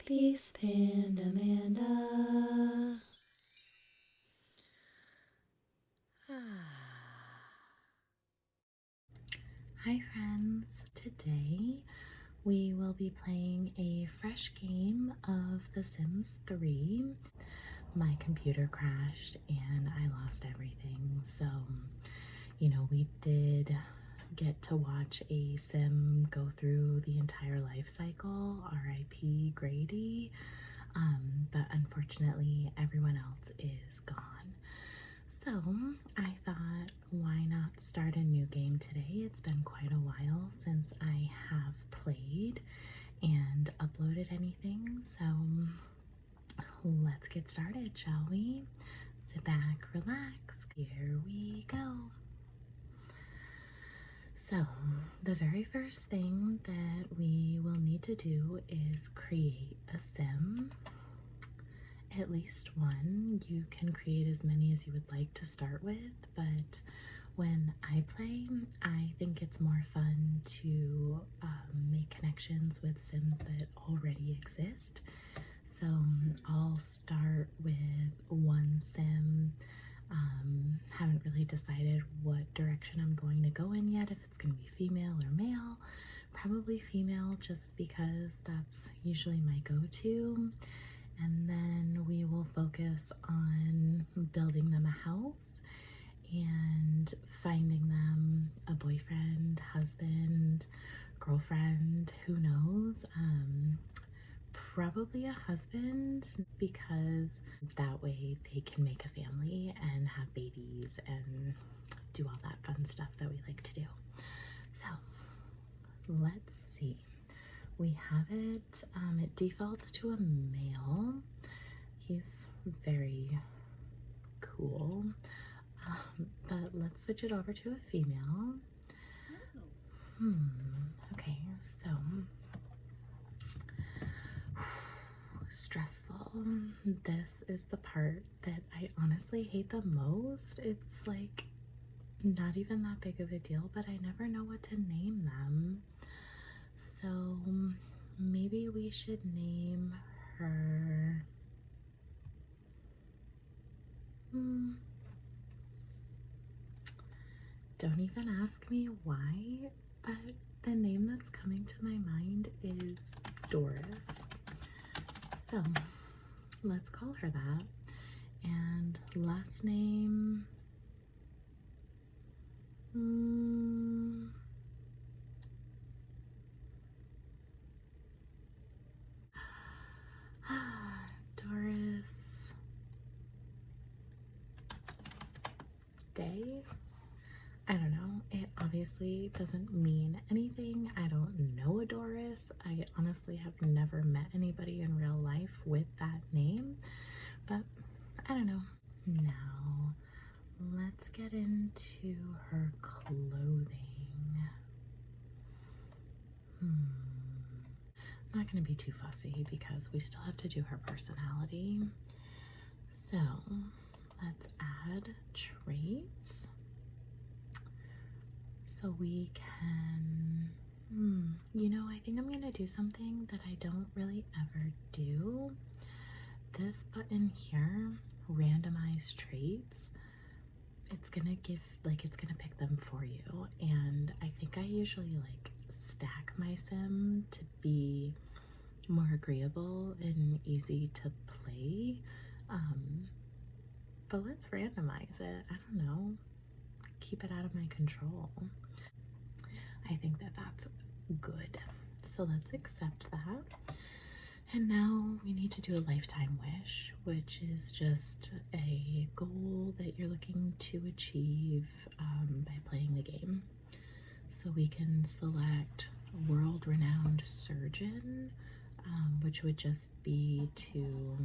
Peace Panda Amanda. Hi friends, today we will be playing a fresh game of The Sims 3. My computer crashed and I lost everything, so we did get to watch a sim go through the entire life cycle, RIP Grady, but unfortunately everyone else is gone. So I thought, why not start a new game today? It's been quite a while since I have played and uploaded anything, so let's get started, shall we? Sit back, relax, here we go. So, the very first thing that we will need to do is create a sim. At least one. You can create as many as you would like to start with, but when I play, I think it's more fun to make connections with sims that already exist. So I'll start with one sim. Haven't really decided what direction I'm going to go in yet, if it's going to be female or male. Probably female, just because that's usually my go-to. And then we will focus on building them a house and finding them a boyfriend, husband, girlfriend, who knows. Probably a husband, because that way they can make a family and have babies and do all that fun stuff that we like to do. So let's see. We have it, it defaults to a male. He's very cool, but let's switch it over to a female. Okay, so stressful. This is the part that I honestly hate the most. It's like not even that big of a deal, but I never know what to name them. So maybe we should name her don't even ask me why, but the name that's coming to my mind is Doris. So let's call her that. And last name, Doris Day? I don't know. It obviously doesn't mean anything. I don't know a Doris. I honestly have never met anybody in real life with that name, but I don't know. Now, let's get into her clothing. I'm not going to be too fussy because we still have to do her personality. So, let's add traits. So we can, I think I'm going to do something that I don't really ever do. This button here, randomize traits, it's gonna pick them for you. And I think I usually like stack my sim to be more agreeable and easy to play. But let's randomize it. I don't know. Keep it out of my control. I think that that's good. So let's accept that. And now we need to do a lifetime wish, which is just a goal that you're looking to achieve by playing the game. So we can select world-renowned surgeon, which would just be to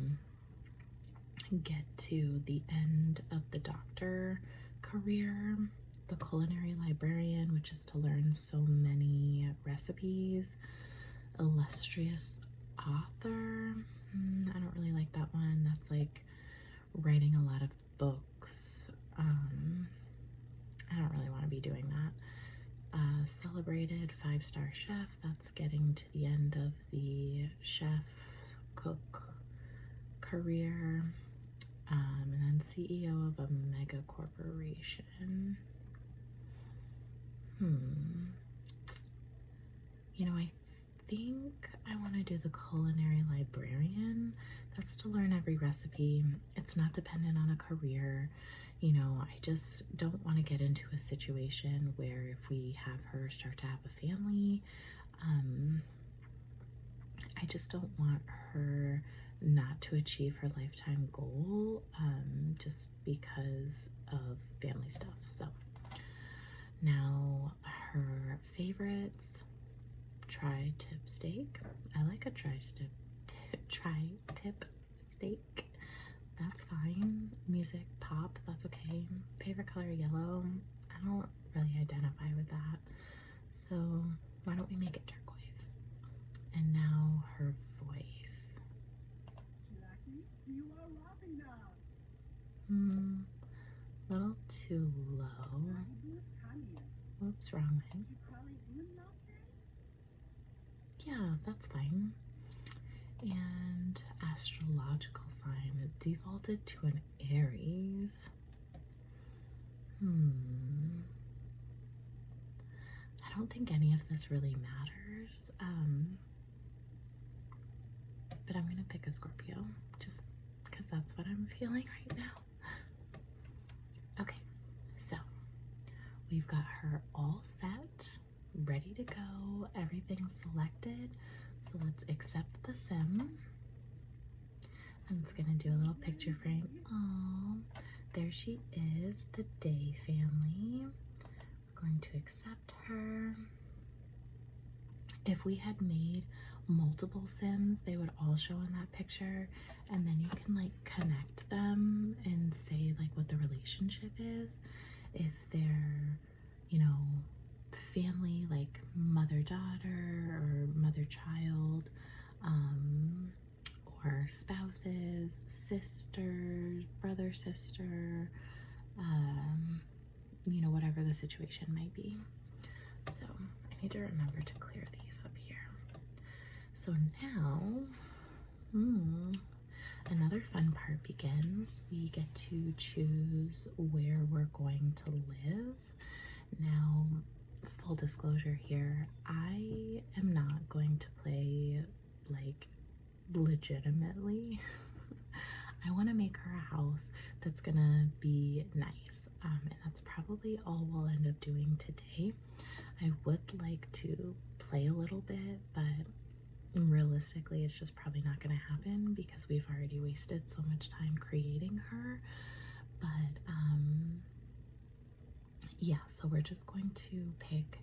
get to the end of the doctor career. The culinary librarian, which is to learn so many recipes. Illustrious author, I don't really like that one. That's like writing a lot of books. I don't really want to be doing that. Celebrated 5-star chef, that's getting to the end of the chef cook career, and then CEO of a mega corporation. You know, I think I want to do the culinary librarian. That's to learn every recipe. It's not dependent on a career. You know, I just don't want to get into a situation where if we have her start to have a family, I just don't want her not to achieve her lifetime goal just because of family stuff. So now her favorites: tri-tip steak. I like a tri-tip steak. That's fine. Music, pop, that's okay. Favorite color, yellow. I don't really identify with that. So why don't we make it turquoise? And now her voice. You are laughing now. Little too low. Whoops, wrong one. Yeah, that's fine. And astrological sign, it defaulted to an Aries. I don't think any of this really matters. But I'm gonna pick a Scorpio just because that's what I'm feeling right now. Okay, so we've got her all set, ready to go, everything's selected. So let's accept the sim. And it's gonna do a little picture frame. Oh, there she is, the Day family. We're going to accept her. If we had made multiple sims, they would all show in that picture, and then you can like connect them and say like what the relationship is. If they're, you know, family, like mother-daughter or mother-child, or spouses, sisters, brother-sister, you know, whatever the situation might be. So I need to remember to clear these up here. So now, another fun part begins. We get to choose where we're going to live. Now, full disclosure here, I am not going to play like legitimately. I want to make her a house that's gonna be nice, and that's probably all we'll end up doing today. I would like to play a little bit, but realistically it's just probably not going to happen because we've already wasted so much time creating her. But yeah, so we're just going to pick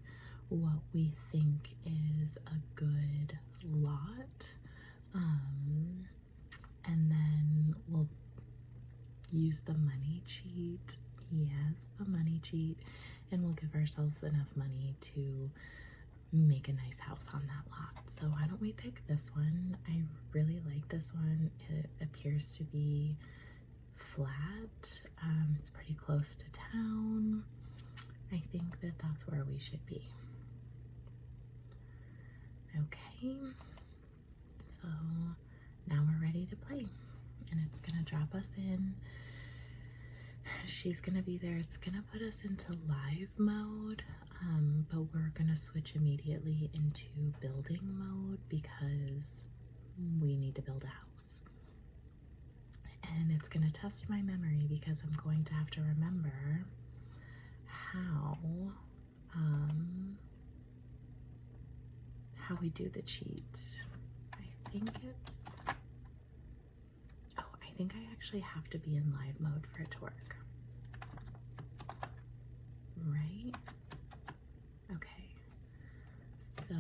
what we think is a good lot, and then we'll use the money cheat. Yes, the money cheat, and we'll give ourselves enough money to make a nice house on that lot. So why don't we pick this one? I really like this one. It appears to be flat. It's pretty close to town. I think that that's where we should be. Okay, so now we're ready to play, and it's gonna drop us in. She's gonna be there. It's gonna put us into live mode, but we're gonna switch immediately into building mode because we need to build a house. And it's gonna test my memory because I'm going to have to remember how we do the cheat. I think I actually have to be in live mode for it to work. Right? Okay. So,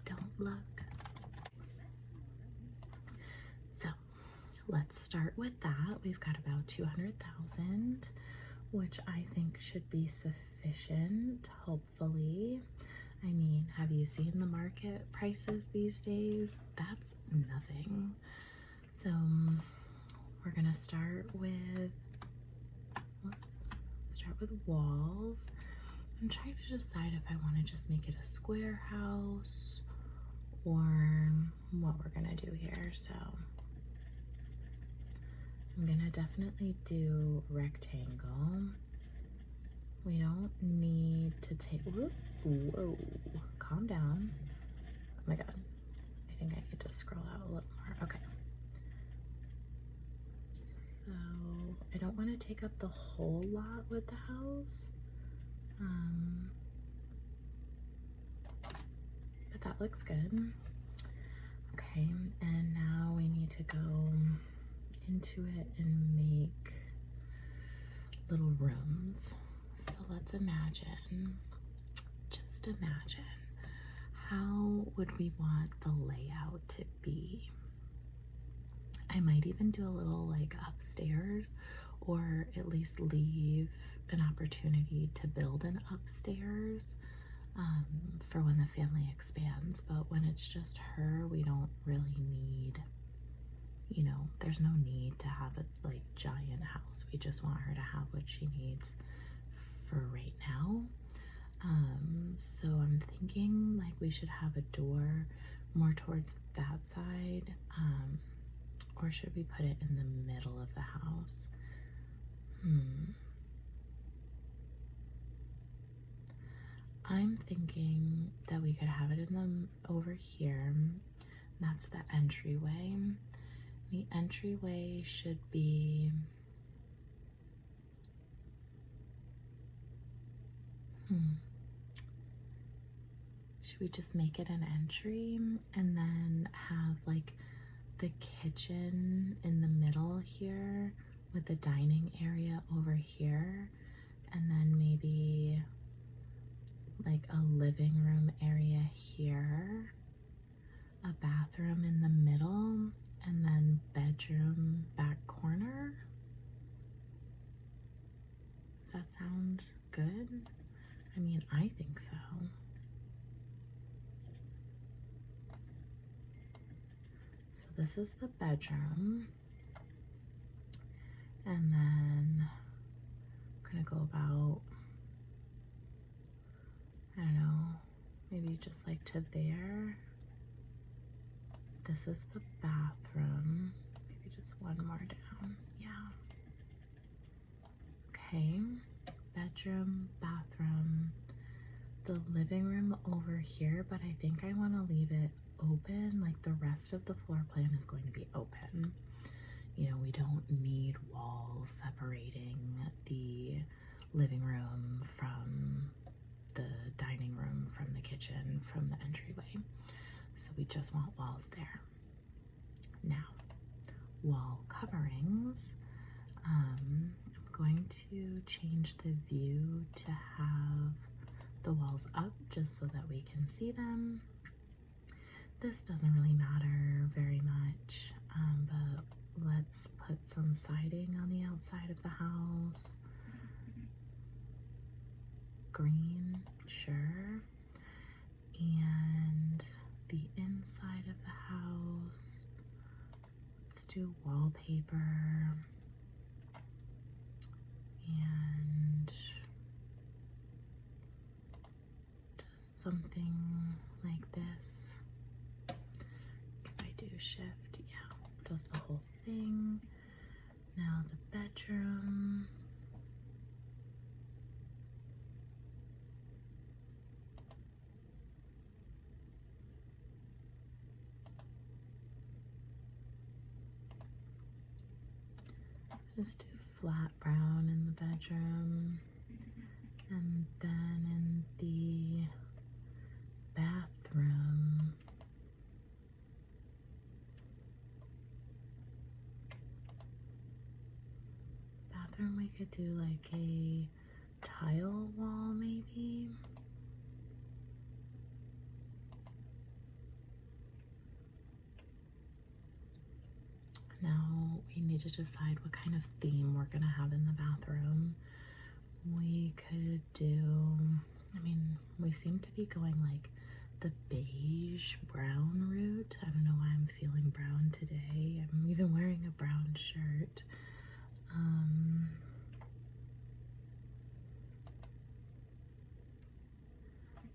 don't look. So, let's start with that. We've got about 200,000, which I think should be sufficient, hopefully. I mean, have you seen the market prices these days? That's nothing. So we're gonna start with, walls. I'm trying to decide if I want to just make it a square house or what we're gonna do here. So I'm gonna definitely do rectangle. We don't need to take, whoa, calm down. Oh my God, I think I need to scroll out a little more. Okay. So I don't want to take up the whole lot with the house. But that looks good. Okay, and now we need to go into it and make little rooms. So let's imagine, just imagine, how would we want the layout to be? I might even do a little like upstairs, or at least leave an opportunity to build an upstairs for when the family expands. But when it's just her, we don't really need, you know, there's no need to have a like giant house. We just want her to have what she needs for right now. So I'm thinking like we should have a door more towards that side, or should we put it in the middle of the house? I'm thinking that we could have it in the over here. That's the entryway. The entryway should be should we just make it an entry and then have like the kitchen in the middle here with the dining area over here, and then maybe like a living room area here, a bathroom in the middle, and then bedroom back corner? Does that sound good? I mean, I think so. So this is the bedroom. And then I'm gonna go about, I don't know, maybe just like to there. This is the bathroom. Maybe just one more down. Yeah. Okay. Bedroom, bathroom, the living room over here, but I think I want to leave it open. Like the rest of the floor plan is going to be open. You know, we don't need walls separating the living room from the dining room, from the kitchen, from the entryway. So we just want walls there. Now, wall coverings. I'm going to change the view to have the walls up just so that we can see them. This doesn't really matter very much, but let's put some siding on the outside of the house. Green, sure. And the inside of the house, let's do wallpaper and just something like this. If I do shift, yeah, does the whole thing. Now the bedroom. Just do flat brown in the bedroom, and then in the bathroom, we could do like a tile wall maybe. Now we need to decide what kind of theme we're gonna have in the bathroom. We could do, I mean, we seem to be going like the beige brown route. I don't know why I'm feeling brown today. I'm even wearing a brown shirt.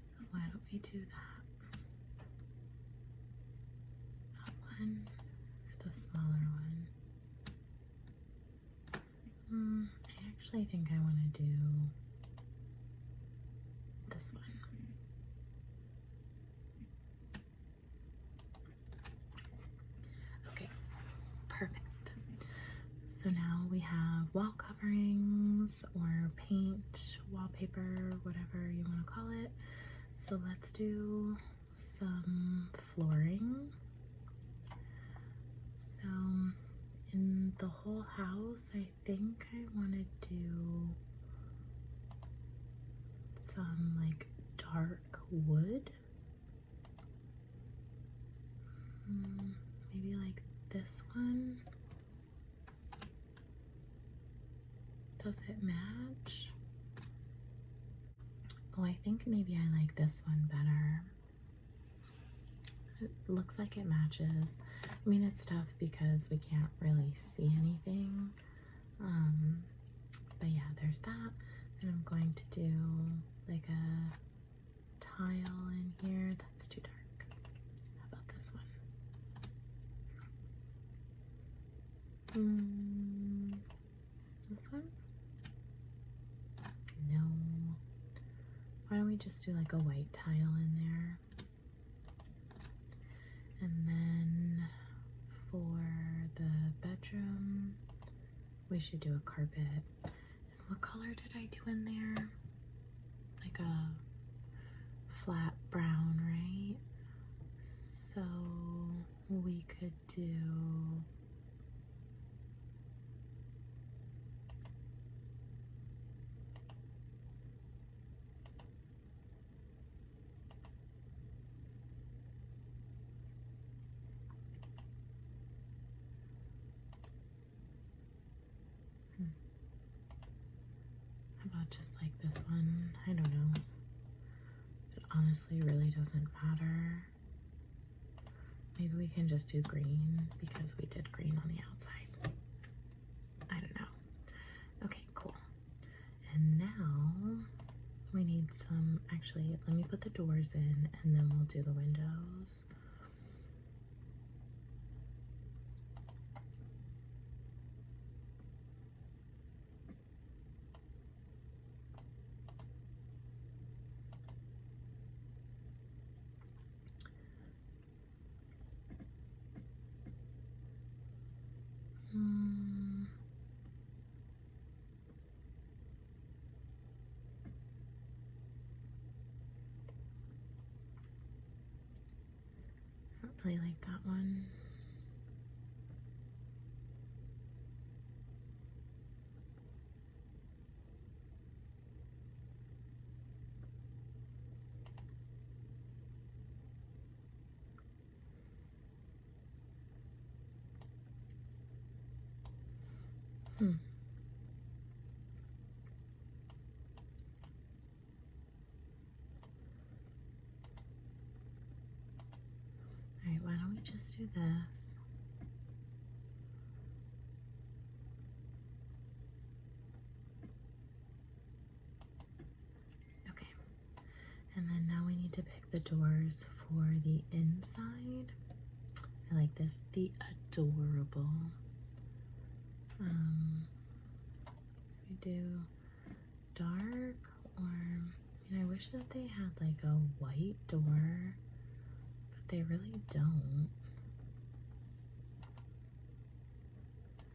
So why don't we do that? one or the smaller one? I actually think I want to do this one. Okay, perfect. So now we have wall coverings or paint, wallpaper, whatever you want to call it. So let's do some flooring. So in the whole house, I think I want to do some like dark wood. Maybe like this one. Does it match? Oh, I think maybe I like this one better. It looks like it matches. I mean, it's tough because we can't really see anything. But yeah, there's that. And I'm going to do like a tile in here. That's too dark. How about this one? This one? No. Why don't we just do like a white tile in there? And then for the bedroom, we should do a carpet. And what color did I do in there? Like a flat brown, right? So we could do how about just like this one? I don't know. It honestly really doesn't matter. Maybe we can just do green because we did green on the outside. I don't know. Okay, cool. And now we need some, actually, let me put the doors in and then we'll do the windows. I don't really like that one. Alright, why don't we just do this? Okay. And then now we need to pick the doors for the inside. I like this, the adorable. We do dark or, I wish that they had like a white door, but they really don't.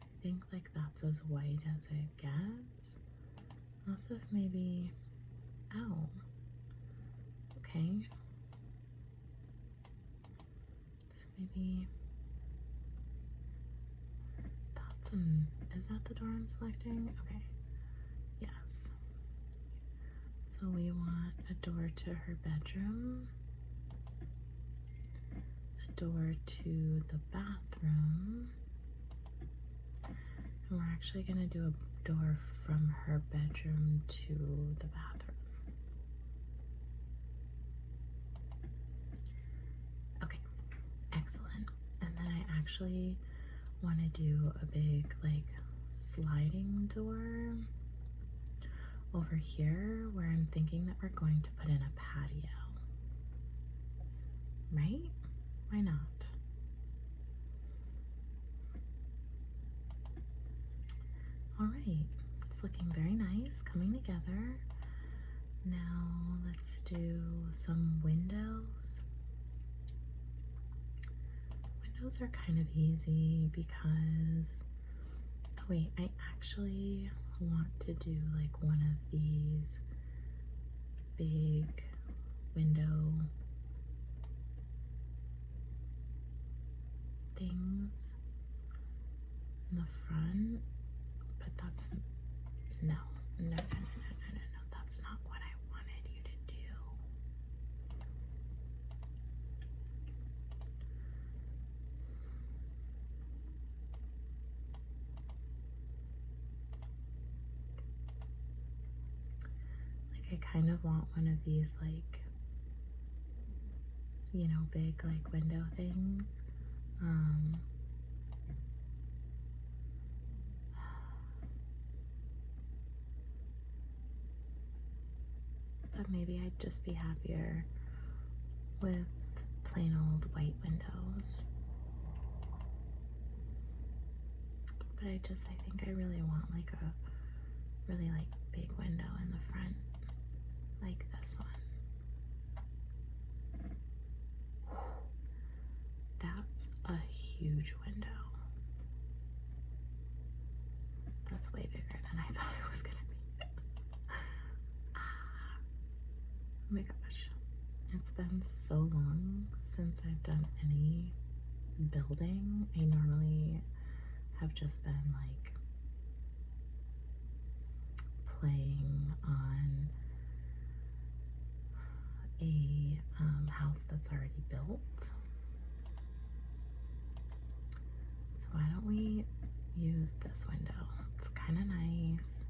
I think like that's as white as it gets. Unless if maybe, oh, okay. So maybe that's is that the door I'm selecting? Okay, yes. So we want a door to her bedroom, a door to the bathroom, and we're actually gonna do a door from her bedroom to the bathroom. Okay, excellent. And then I actually want to do a big like sliding door over here where I'm thinking that we're going to put in a patio. Right? Why not? looking very nice, coming together. Now let's do some windows. Windows are kind of easy because, oh wait, I actually want to do like one of these big window things in the front, but that's, no, that's not what I wanted you to do. Like I kind of want one of these like, you know, big like window things. But maybe I'd just be happier with plain old white windows. But I think I really want like a really like big window in the front, like this one. That's a huge window. That's way bigger than I thought it was gonna be. Oh my gosh. It's been so long since I've done any building. I normally have just been like playing on a house that's already built. So why don't we use this window? It's kind of nice.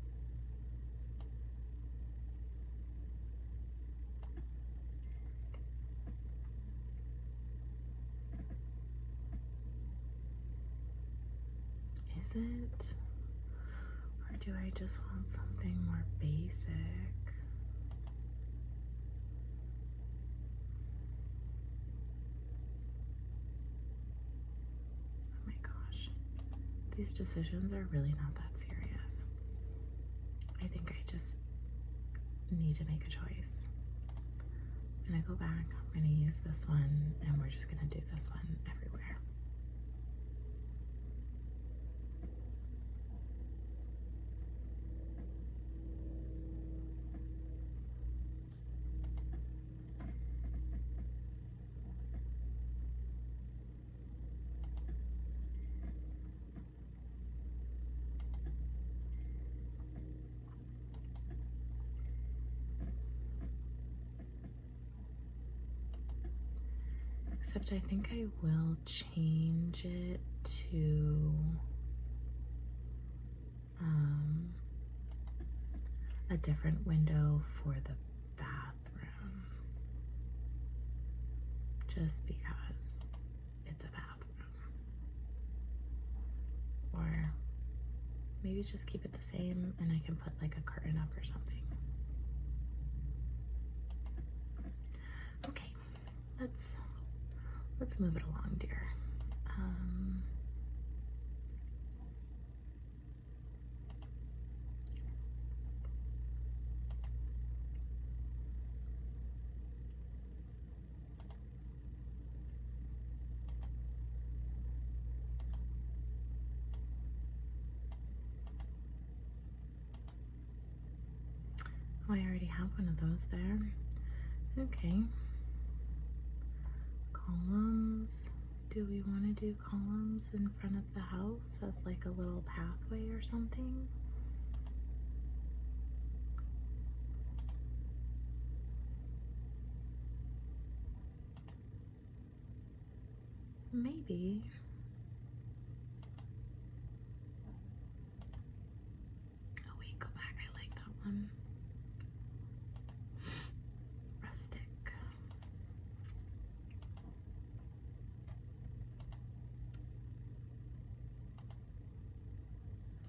Is it? Or do I just want something more basic? Oh my gosh. These decisions are really not that serious. I think I just need to make a choice. I'm gonna go back, I'm gonna use this one, and we're just gonna do this one everywhere. Except I think I will change it to a different window for the bathroom. Just because it's a bathroom. Or maybe just keep it the same and I can put like a curtain up or something. Okay, let's move it along, dear. Oh, I already have one of those there. Okay. Columns. Do we want to do columns in front of the house as like a little pathway or something? Maybe. Oh wait, go back. I like that one. Rustic.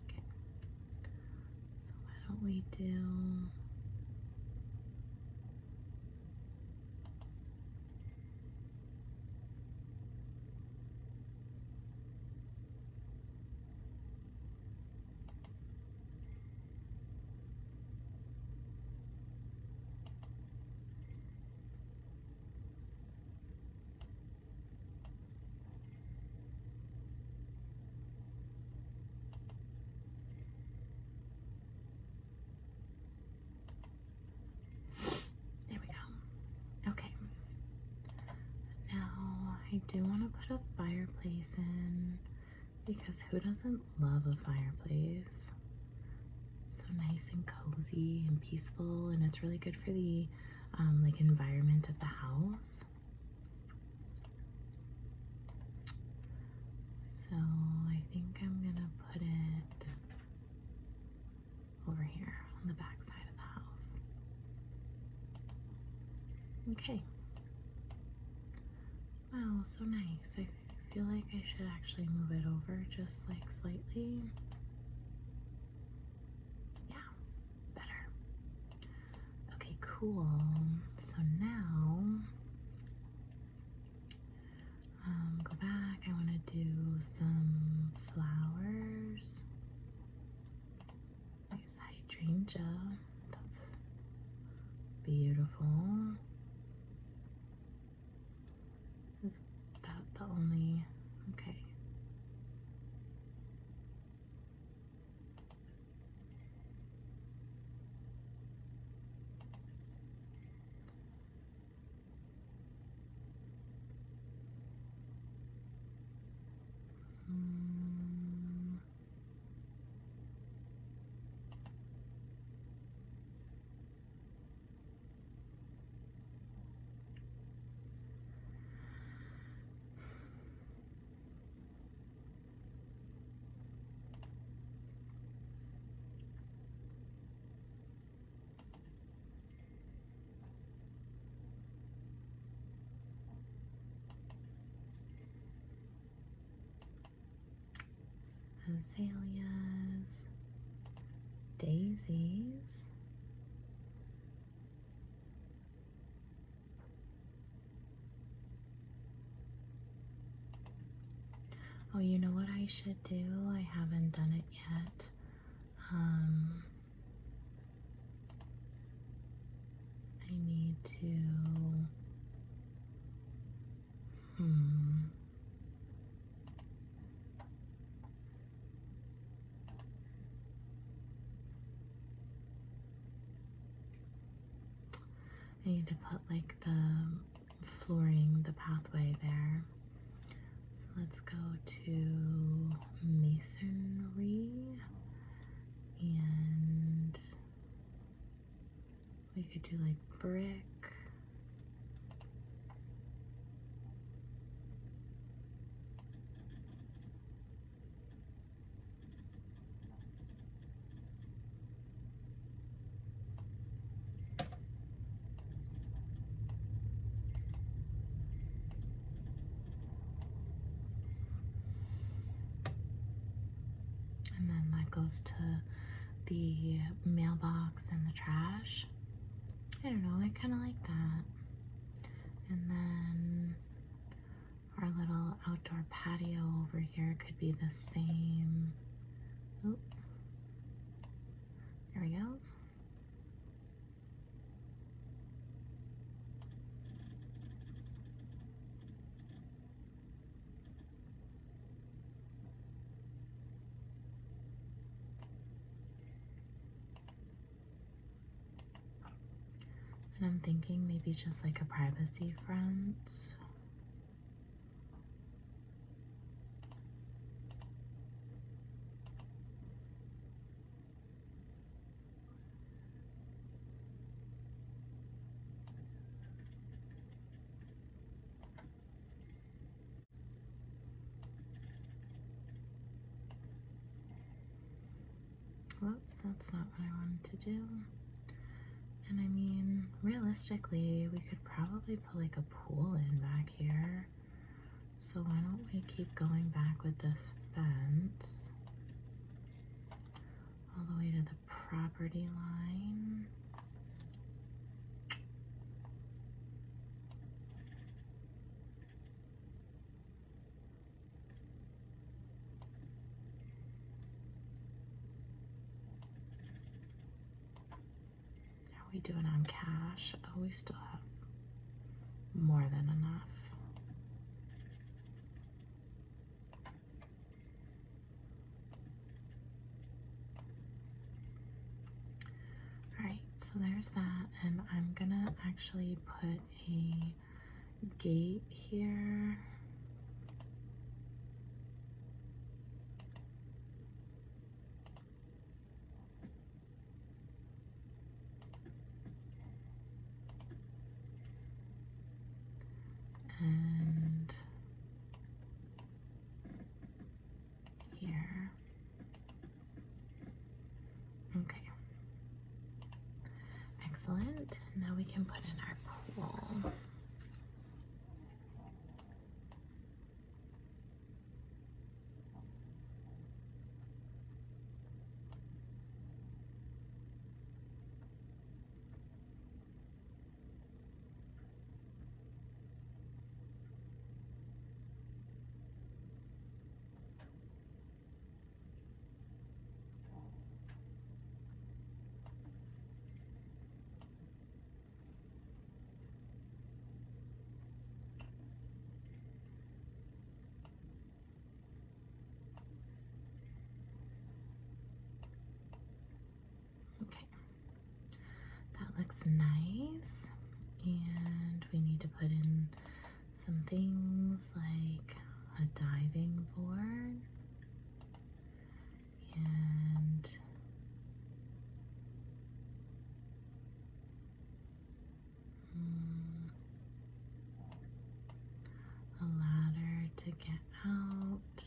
Okay. So why don't we do do want to put a fireplace in because who doesn't love a fireplace? It's so nice and cozy and peaceful, and it's really good for the like environment of the house. So I think I'm gonna put it over here on the back side of the house. Okay. Wow, so nice. I feel like I should actually move it over just like slightly. Yeah, better. Okay, cool. So now, go back. I want to do some flowers. Nice hydrangea. That's beautiful. Is that the only? Okay. Azaleas, daisies, oh, you know what I should do? I haven't done it yet. I need to, I need to put like the flooring, the pathway there. So let's go to masonry, and we could do like brick. And then that goes to the mailbox and the trash. I don't know, I kind of like that. And then our little outdoor patio over here could be the same. Oop. There we go. And I'm thinking maybe just like a privacy front. Whoops, that's not what I wanted to do. And I mean, realistically, we could probably put like a pool in back here. So why don't we keep going back with this fence all the way to the property line. How are we doing on cash? Oh, we still have more than enough. Alright, so there's that, and I'm gonna actually put a gate here. can put in our pool. Okay, that looks nice. And we need to put in some things like a diving board and a ladder to get out,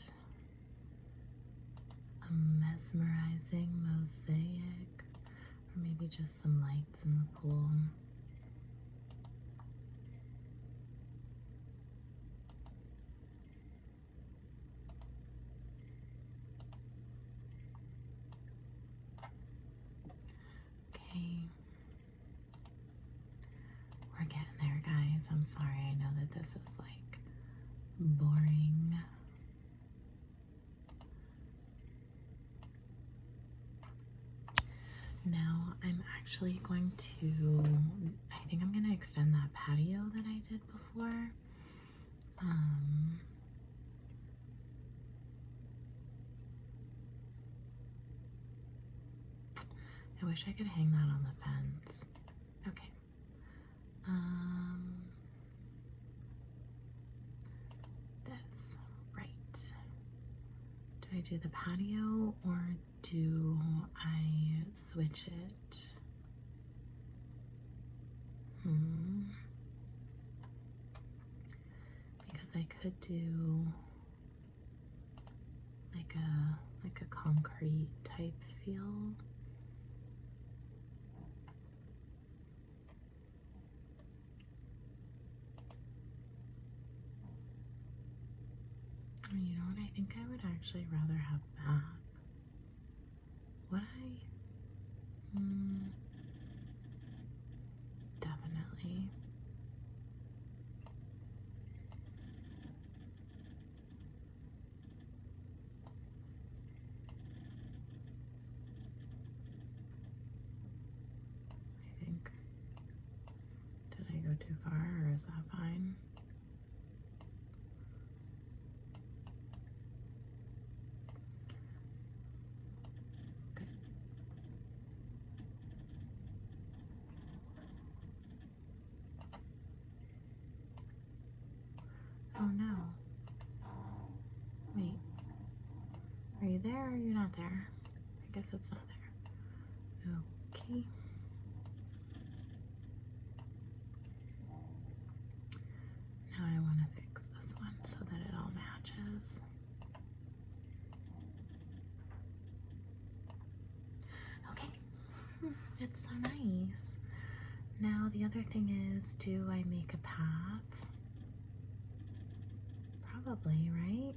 a mesmerizing mosaic, or maybe just some lights in the pool. Okay, we're getting there, guys. I'm sorry, I know that this is like boring. Now I'm actually going to, I think I'm going to extend that patio that I did before. I wish I could hang that on the fence. Okay. That's right. Do I do the patio or do I switch it? Because I could do like a concrete type feel. You know what? I think I would actually rather have that. Would I? Definitely. I think. Did I go too far, or is that fine? Oh no. Wait. Are you there or are you not there? I guess it's not there. Okay. Now I want to fix this one so that it all matches. Okay. It's so nice. Now the other thing is, do I make a path? Probably, right?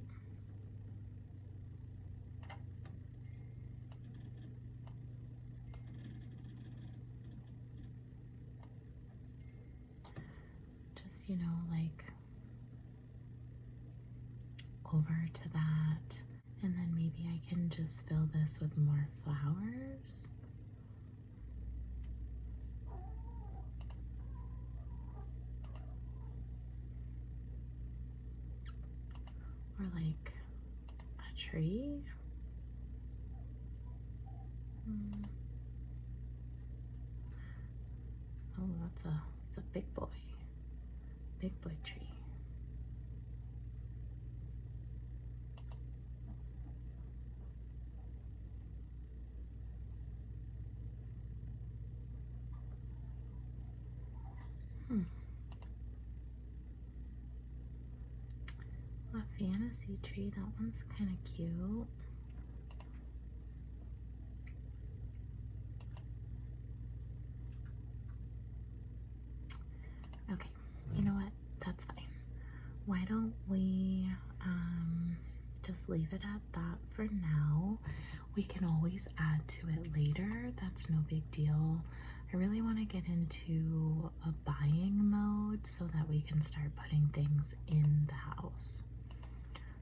Just, you know, like over to that. And then maybe I can just fill this with more flowers. Or like a tree. Oh, that's a big boy. Big boy tree. A fantasy tree, that one's kind of cute. why don't we just leave it at that for now? We can always add to it later. That's no big deal. I really want to get into a buying mode so that we can start putting things in the house.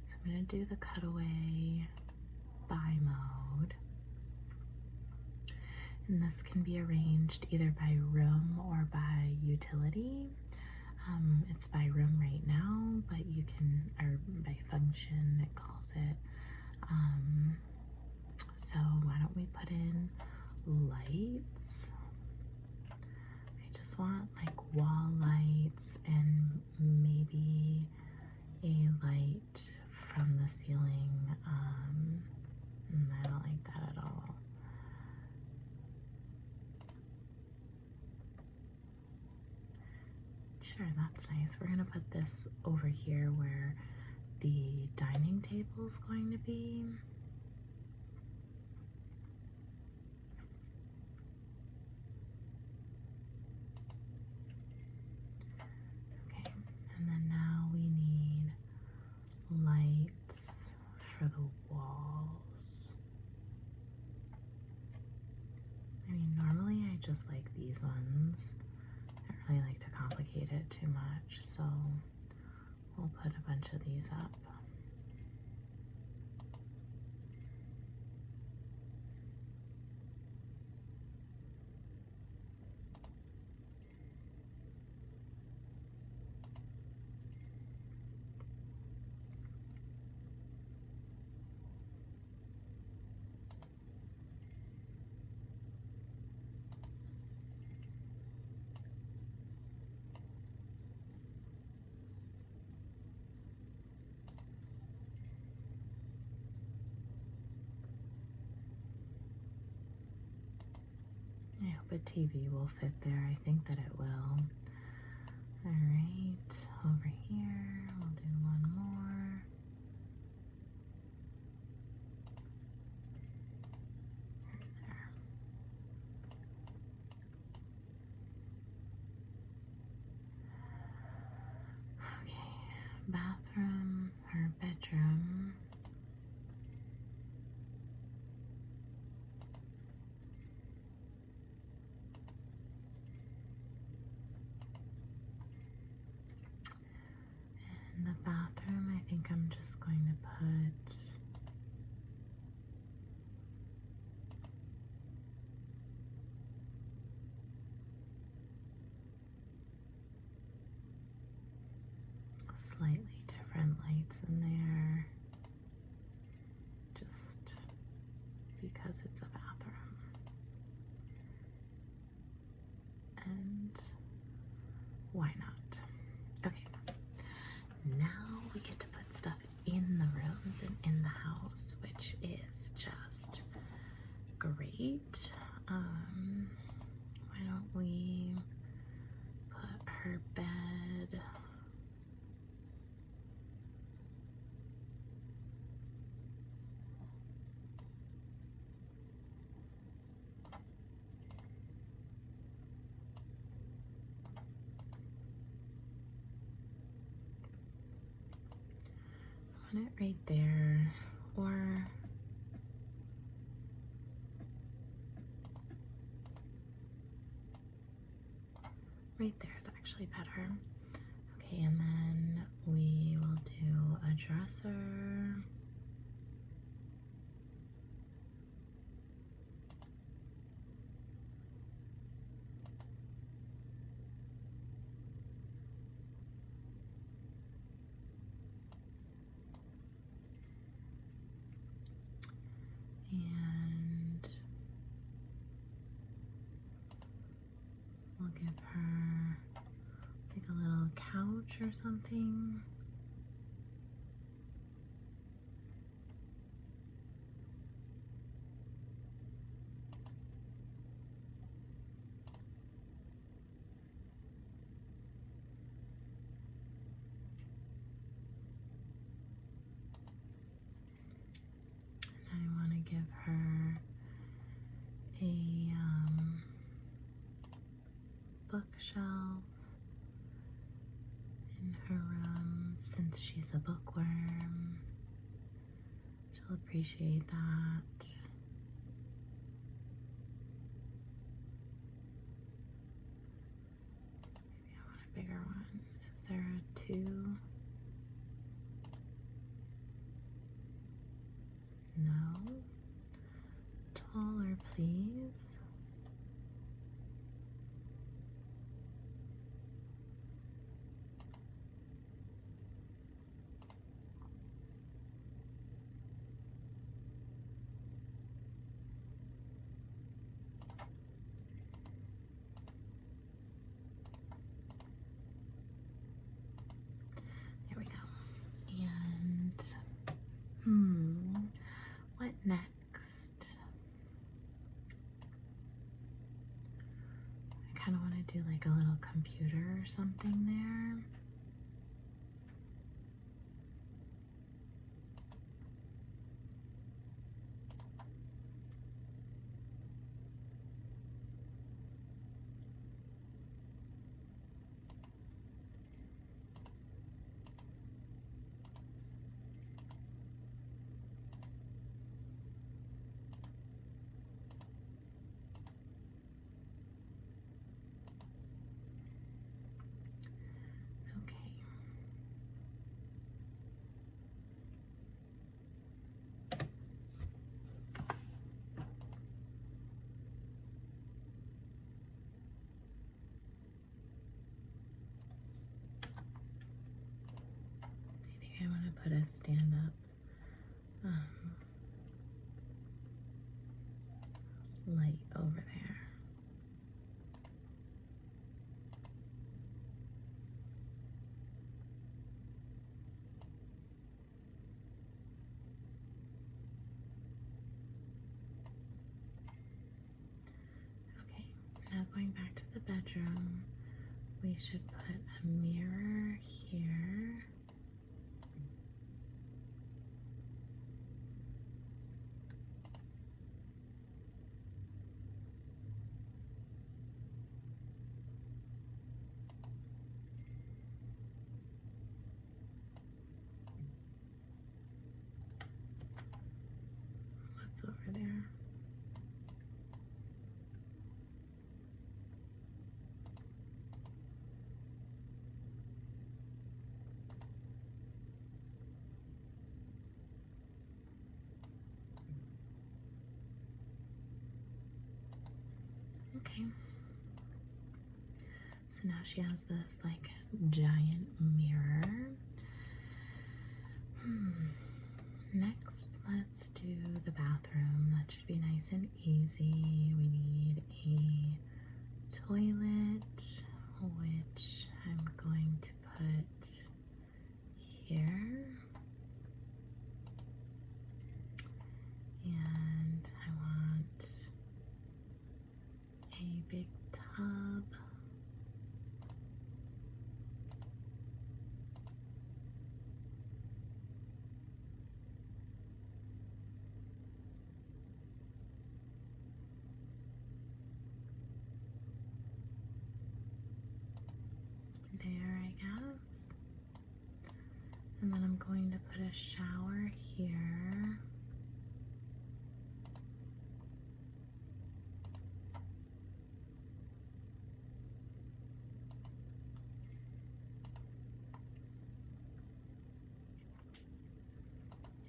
So I'm going to do the cutaway buy mode. And this can be arranged either by room or by utility. It's by room right now, but you can, or by function, it calls it. So why don't we put in lights? I just want like wall lights and maybe a light from the ceiling. I don't like that at all. Sure, that's nice. We're gonna put this over here where the dining table is going to be. Okay, and then now we need lights for the walls. I mean, normally I just like these ones. I don't really like to complicate it too much, so we'll put a bunch of these up. I hope a TV will fit there. I think that it will. Alright, over here, we'll do one more. There. Okay, bathroom or bedroom. In the bathroom, I think I'm just going to put slightly different lights in there, just because it's a bathroom. And why not? Okay. Now we get to put stuff in the rooms and in the house, which is just great. Why don't we put her bed it right there, or right there is actually better. Okay, and then we will do a dresser. And we'll give her like a little couch or something. And I want to give her a bookshelf in her room, since They'll appreciate that. Maybe I want a bigger one. Is there a 2? No. Taller, please. There we go. And, what next? I kind of want to do like a little computer or something there. Okay. I think I want to put a stand up light over there. Okay, now going back to the bedroom, we should put a mirror here. What's over there? Okay. So now she has this like giant mirror. Next, let's do the bathroom. That should be nice and easy. We need a toilet, which I'm going to put here. And I want a big tub. There, I guess. And then I'm going to put a shower here.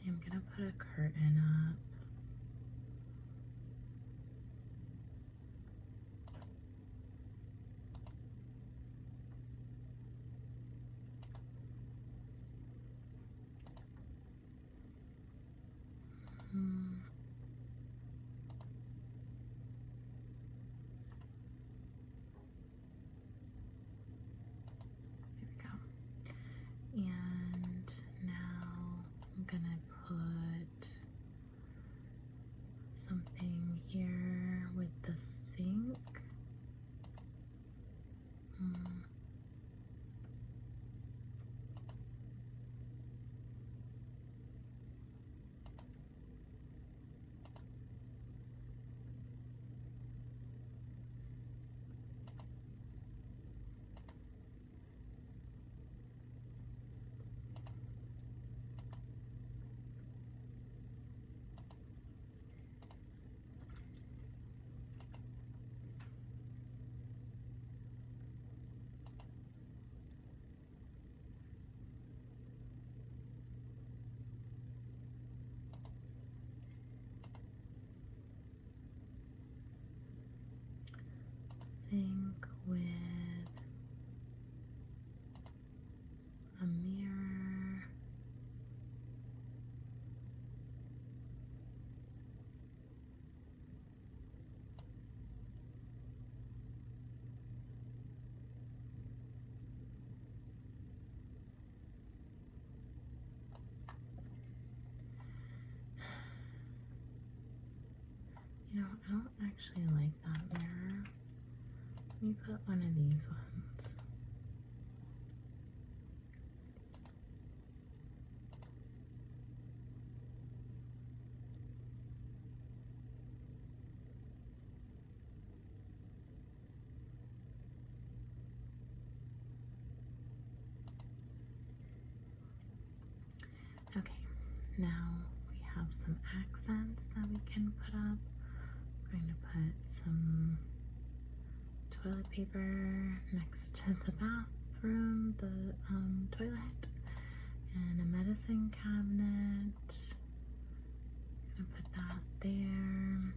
I'm gonna put a curtain up. And now I'm gonna put something here with the sink. You know, I don't actually like that mirror. Let me put one of these ones. Okay, now we have some accents that we can put up. I'm going to put some toilet paper next to the bathroom, the toilet, and a medicine cabinet. I'm gonna put that there.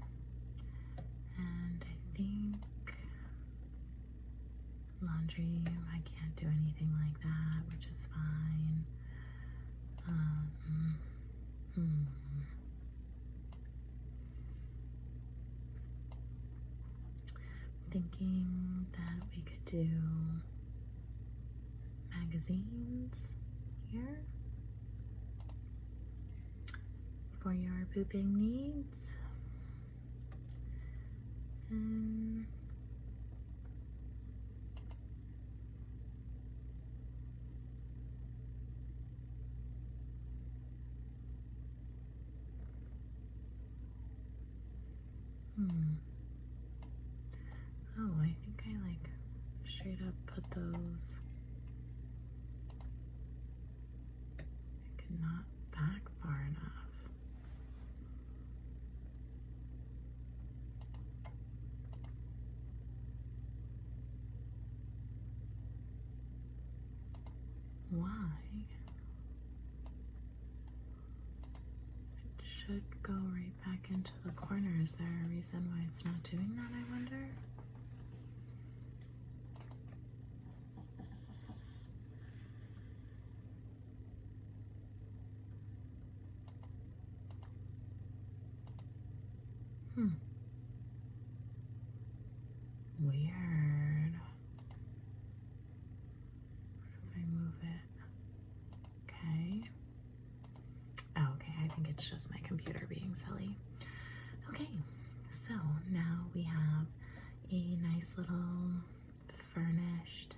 And I think laundry, I can't do anything like that, which is fine. Thinking that we could do magazines here for your pooping needs. And oh, I think I like straight up put those. I could not back far enough. Why? It should go right back into the corner. Is there a reason why it's not doing that, I wonder? Weird. What if I move it? Okay. Oh, okay, I think it's just my computer being silly. Okay, so now we have a nice little furnished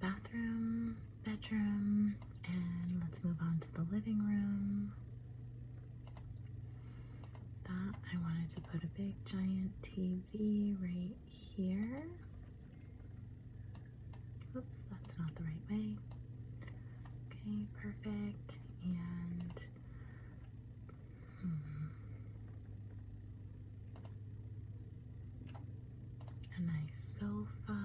bathroom, bedroom, and let's move on to the living room. That I wanted to put a big giant TV right here. Oops, that's not the right way. Okay, perfect. And a nice sofa.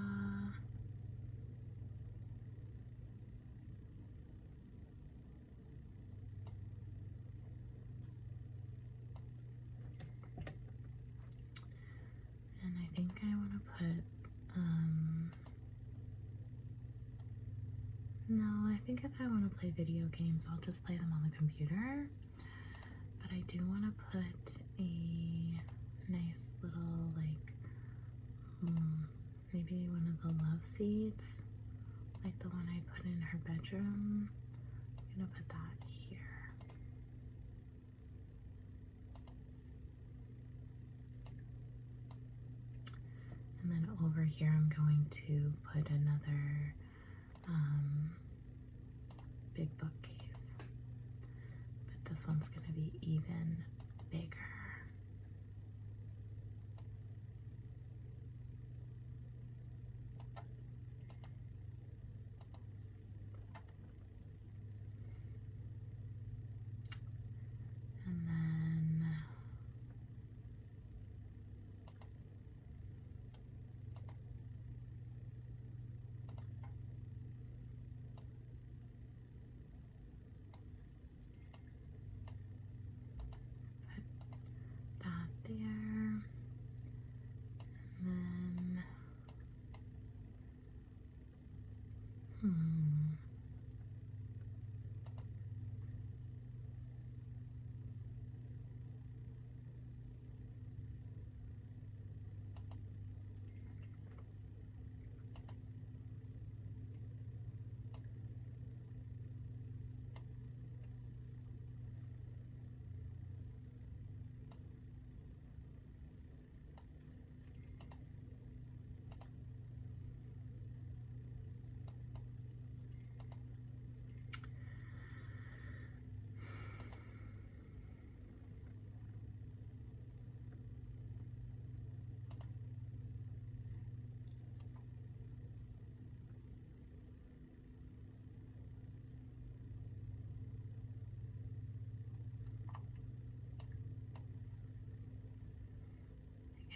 And I think I want to put, no, I think if I want to play video games, I'll just play them on the computer. But I do want to put a nice little, like, maybe one of the love seats, like the one I put in her bedroom. I'm gonna put that here. And then over here, I'm going to put another big bookcase. But this one's gonna be even bigger. And then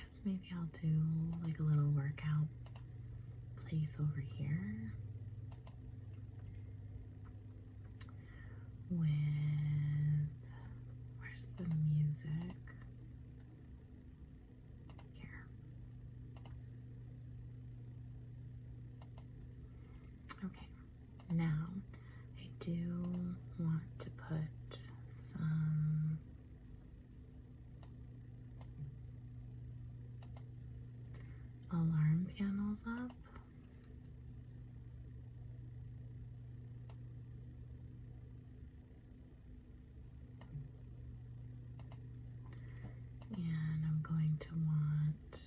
guess maybe I'll do like a little workout place over here with, where's the music? Here. Okay, now I do want to put some alarm panels up. And I'm going to want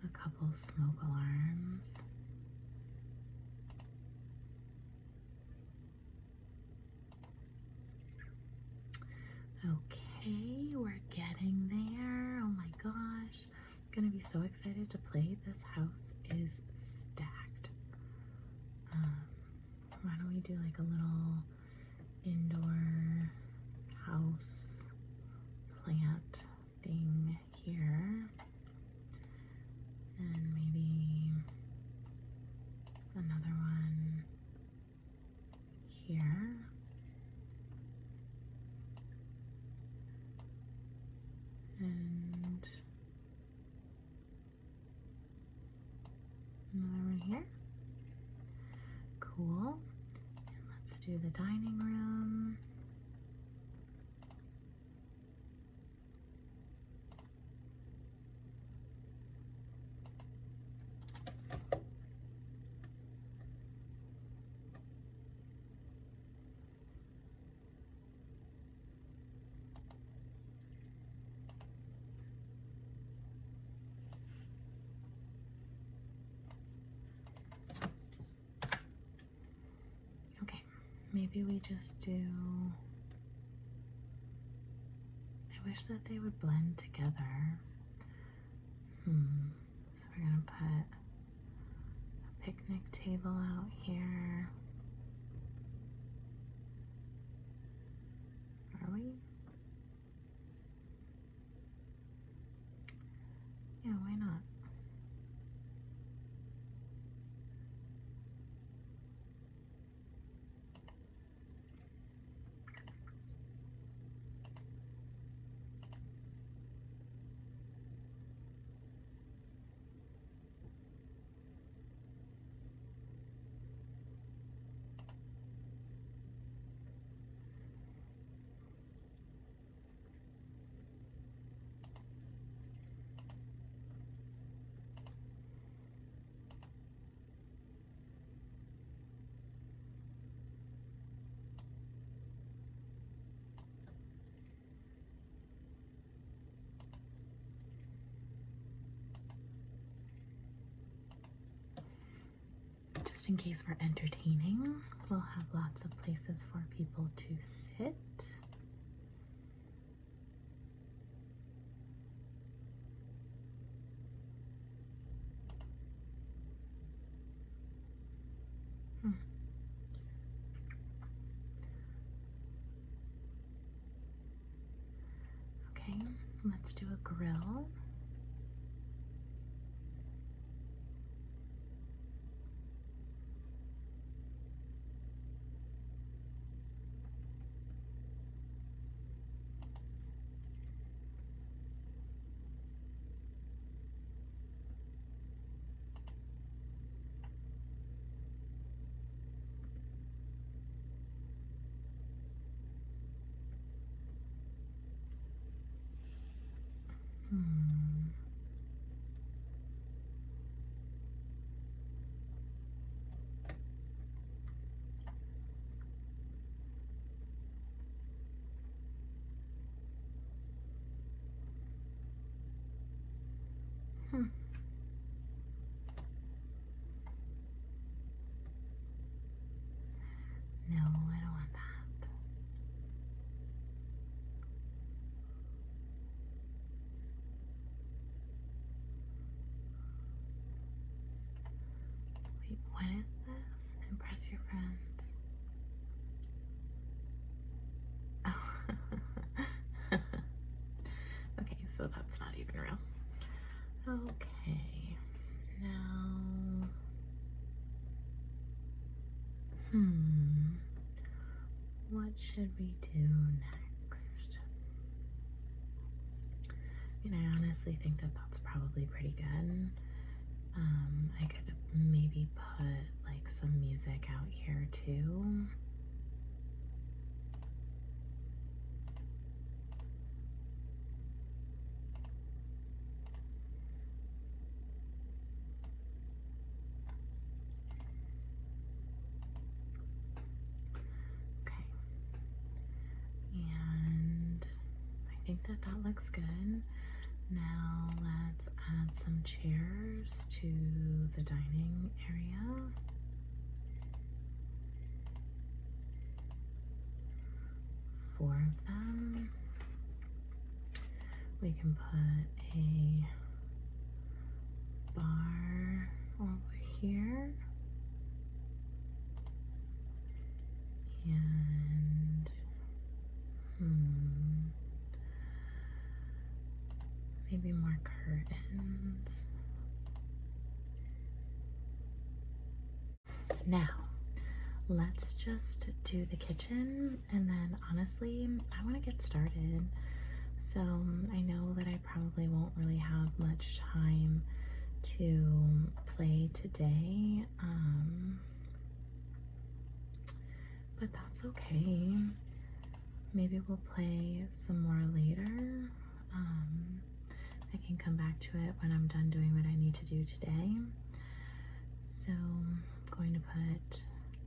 a couple smoke alarms. Okay, we're getting there. Oh my gosh. I'm gonna be so excited to play. This house is stacked. Why don't we do like a little indoor house plant thing here? And maybe another one here. And another one here. Cool. And let's do the dining room. Okay, maybe we just do, I wish that they would blend together. So we're gonna put a picnic table out here. Are we? Yeah, why not? Just in case we're entertaining, we'll have lots of places for people to sit. Okay, let's do a grill. No, I don't want that. Wait, what is this? Impress your friends. That's not even real. Okay, now, what should we do next? I honestly think that that's probably pretty good. I could maybe put like some music out here too. Okay. And I think that that looks good. Now let's add some chairs to the dining area. Four of them. We can put a bar over here. And maybe more curtains. Now, let's just do the kitchen, and then honestly, I want to get started. So I know that I probably won't really have much time to play today, but that's okay. Maybe we'll play some more later. I can come back to it when I'm done doing what I need to do today. So I'm going to put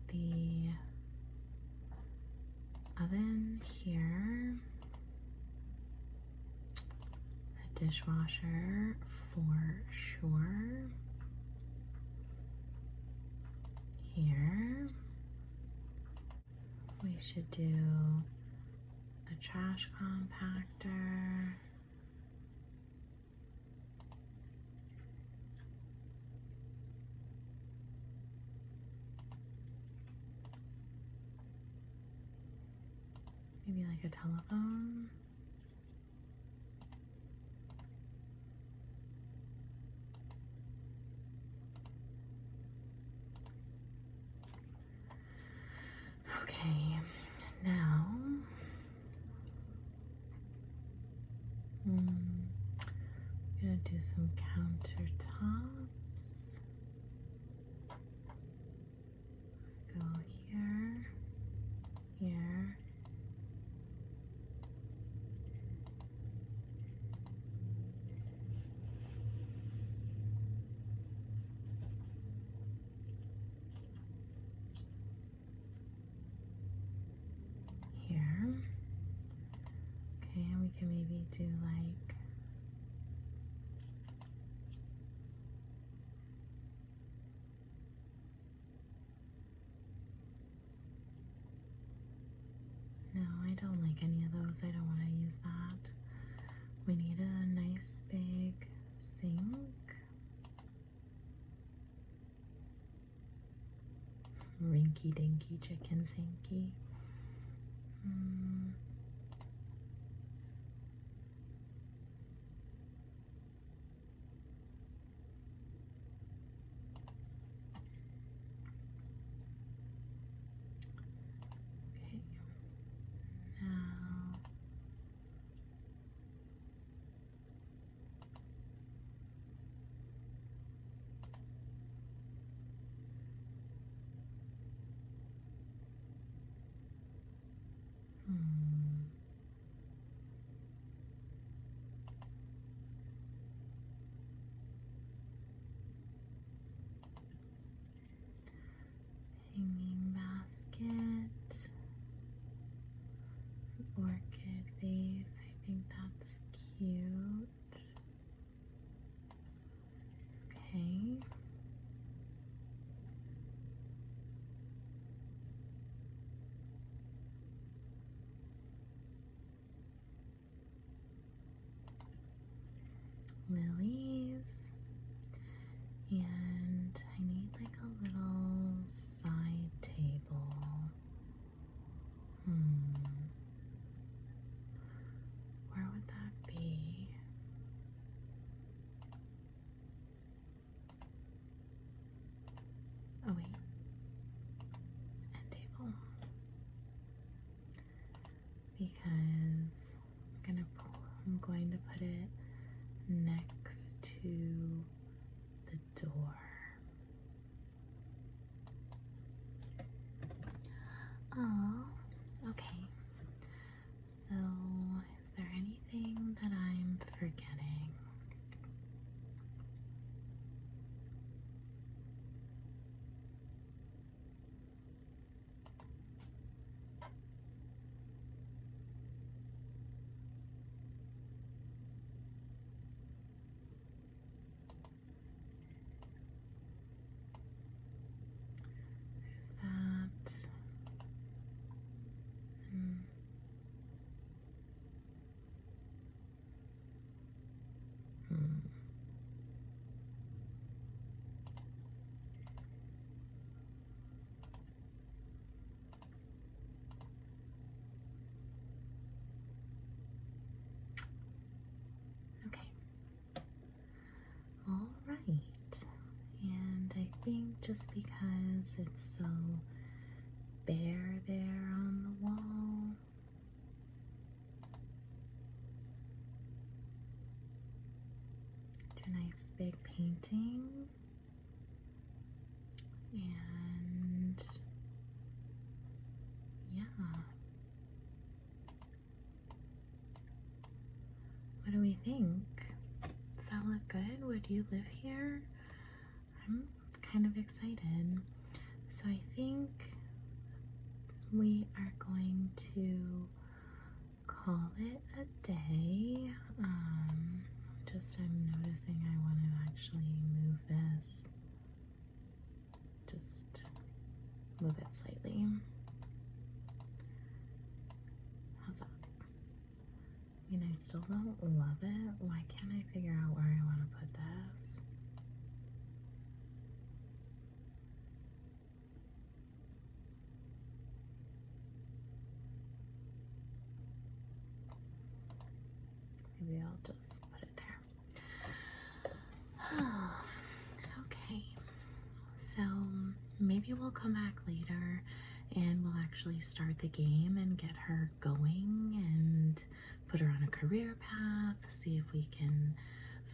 the oven here, a dishwasher for sure here. We should do a trash compactor. Maybe like a telephone. Okay, now I'm gonna do some countertops. Go here, here. Here. Okay, and we can maybe do like no, I don't like any of those. I don't want to use that. We need a nice big sink. Rinky dinky chicken sinky. Okay, now hanging basket, orchid vase. I think that's cute. Okay. Lilies. And I need like a little side because I'm going to put it next to the door. Oh, okay. So, is there anything that I'm forgetting? There's that. Hmm. Hmm. Okay. All right. And I think just because it's so bare there on the wall, do a nice big painting. And yeah. What do we think? Does that look good? Would you live here? I'm kind of excited. So I think we are going to call it a day. I'm noticing I want to actually move this. Just move it slightly. How's that? I mean, I still don't love it. Why can't I figure out where I want to put this? Maybe I'll just put it there. Okay, so maybe we'll come back later and we'll actually start the game and get her going and put her on a career path, see if we can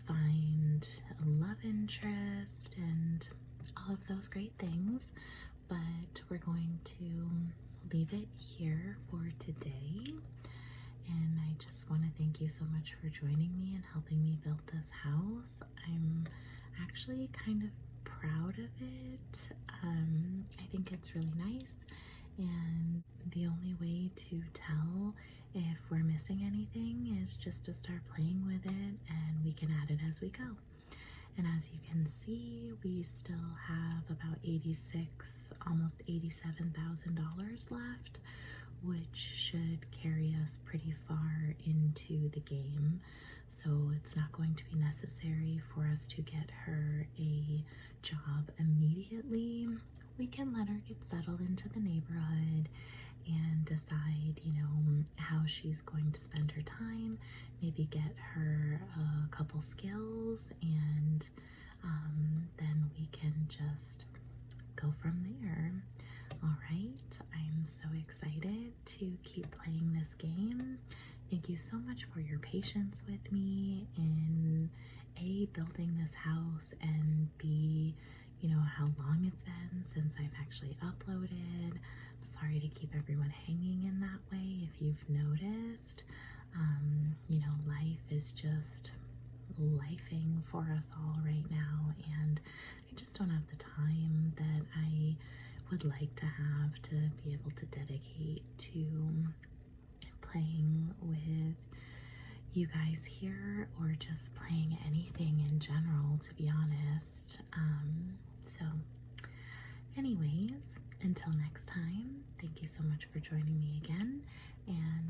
find a love interest and all of those great things. But we're going to leave it here for today. And I just want to thank you so much for joining me and helping me build this house. I'm actually kind of proud of it. I think it's really nice, and the only way to tell if we're missing anything is just to start playing with it, and we can add it as we go. And as you can see, we still have about almost $87,000 left, which should carry us pretty far into the game. So it's not going to be necessary for us to get her a job immediately. We can let her get settled into the neighborhood and decide, how she's going to spend her time, maybe get her a couple skills, and then we can just go from there. All right, I'm so excited to keep playing this game. Thank you so much for your patience with me in A, building this house, and B, how long it's been since I've actually uploaded. I'm sorry to keep everyone hanging in that way if you've noticed. Life is just lifing for us all right now, and I just don't have the time that I would like to have to be able to dedicate to playing with you guys here, or just playing anything in general, to be honest. So anyways, until next time, thank you so much for joining me again, and